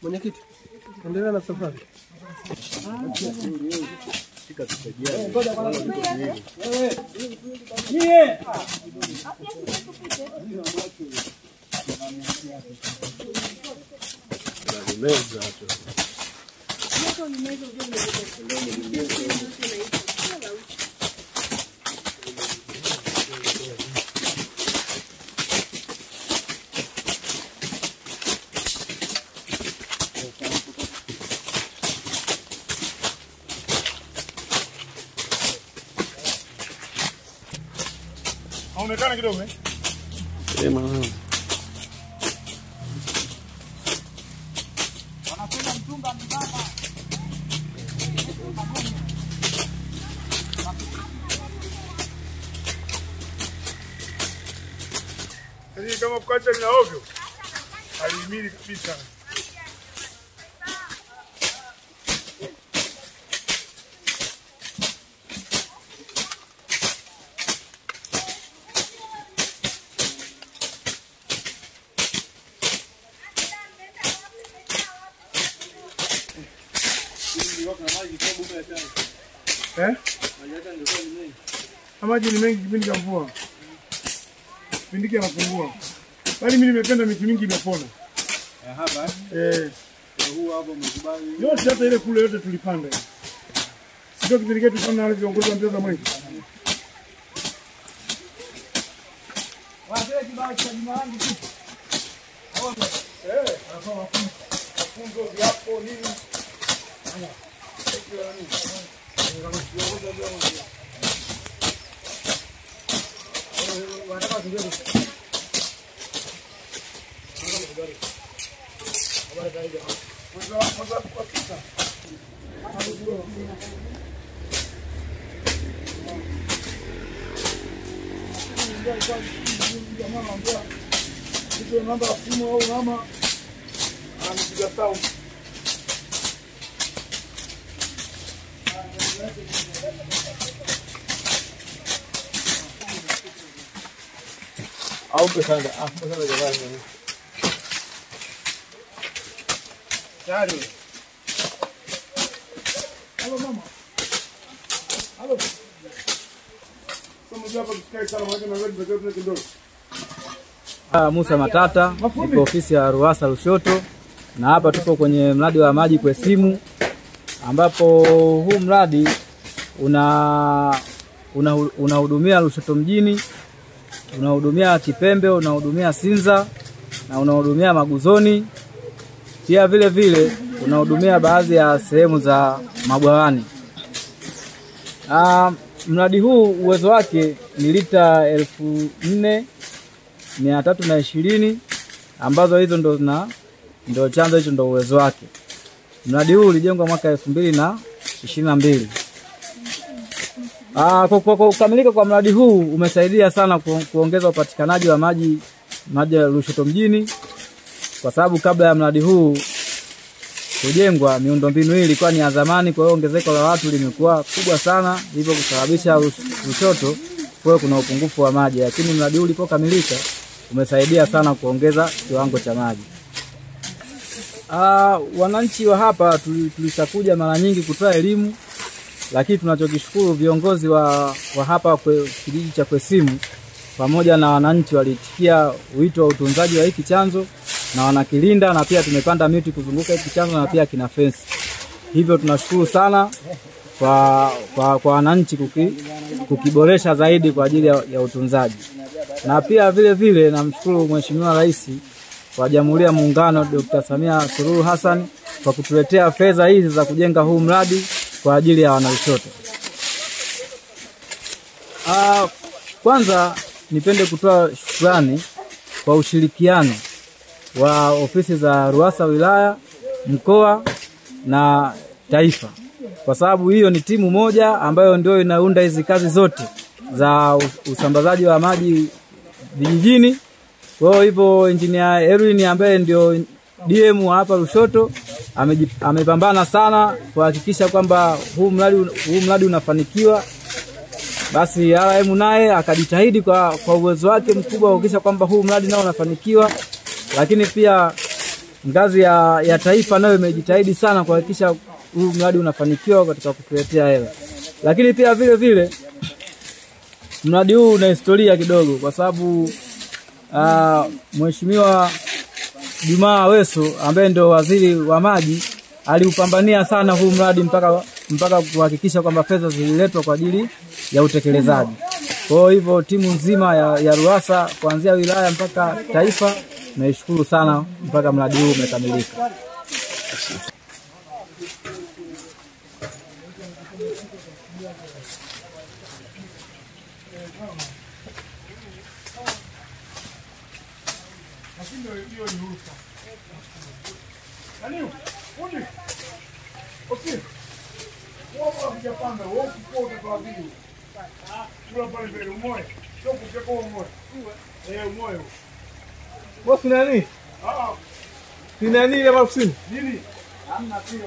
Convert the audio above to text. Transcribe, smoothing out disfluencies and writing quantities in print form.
Mwenyekiti, endelea na safari. Aonekana kidogo eh? Sema. Wanakwenda mtumba mbaba. Hili kama kuacha ni ovyo. Alihimili kabisa. Maji ni mengi kipindi cha mvua. Kipindi kile anapungua. Bali mimi nimependa miti mingi imepona. Hapa huu hapo mkubali. Yote hata ile kule yote tulipanda. Sio kipindi kile tulipanda wale viongozi wa mbele mwengi. Wazee kibao cha Jumalangi kitu. Anafanya mafunzo yapo nini? Au pesada, pesada jamani. Tayari. Halo mama. Halo. Somo hapa tukae sana moja na wewe ndio kidogo. Musa Matata, niko ofisi ya Ruwasa Lushoto, na hapa tupo kwenye mradi wa maji Kwesimu, ambapo huu mradi unahudumia Lushoto mjini, unahudumia Kipembe, unahudumia Sinza na unahudumia Maguzoni. Pia vile vile unahudumia baadhi ya sehemu za mabwawani. Mradi huu uwezo wake ni lita 4,320 ambazo hizo ndo chanzo hicho ndo uwezo wake. Mradi huu ulijengwa mwaka 2022. Kwa kukamilika kwa mradi huu umesaidia sana kuongeza upatikanaji wa maji ya Lushoto mjini, kwa sababu kabla ya mradi huu kujengwa miundombinu hii ilikuwa ni ya zamani, kwa hiyo ongezeko la watu limekuwa kubwa sana, hivyo kusababisha Lushoto kwa kuna upungufu wa maji. Lakini mradi huu ulipokamilika umesaidia sana kuongeza kiwango cha maji. Wananchi wa hapa tulishakuja mara nyingi kutoa elimu, lakini tunachokishukuru viongozi wa hapa kijiji cha Kwesimu pamoja na wananchi walitikia wito wa utunzaji wa hiki chanzo na wanakilinda, na pia tumepanda miti kuzunguka hiki chanzo na pia kina fence. Hivyo tunashukuru sana kwa wananchi kukiboresha zaidi kwa ajili ya utunzaji. Na pia vile vile namshukuru Mheshimiwa Rais wa Jamhuri ya Muungano Dr. Samia Suluhu Hassan kwa kutuletea fedha hizi za kujenga huu mradi kwa ajili ya wanalushoto. Kwanza nipende kutoa shukrani kwa ushirikiano wa ofisi za Ruwasa wilaya, mkoa na taifa, kwa sababu hiyo ni timu moja ambayo ndio inaunda hizi kazi zote za usambazaji wa maji vijijini. Kwa hivyo Engineer Erwin ambaye ndio DM hapa Lushoto amepambana sana kuhakikisha kwamba huu mradi unafanikiwa. Basi RM naye akajitahidi kwa uwezo wake mkubwa kuhakikisha kwamba huu mradi nao unafanikiwa. Lakini pia ngazi ya taifa nayo imejitahidi sana kuhakikisha huu mradi unafanikiwa katika kutuletea hela. Lakini pia vile vile mradi huu una historia kidogo kwa sababu Mheshimiwa Juma Aweso ambaye ndio waziri wa maji aliupambania sana huu mradi mpaka kuhakikisha kwamba fedha zililetwa kwa ajili ya utekelezaji. Kwa hivyo timu nzima ya RUWASA kuanzia wilaya mpaka taifa naishukuru sana mpaka mradi huu umekamilika. Bosi nani? Nini ile mafsini? Hamna pia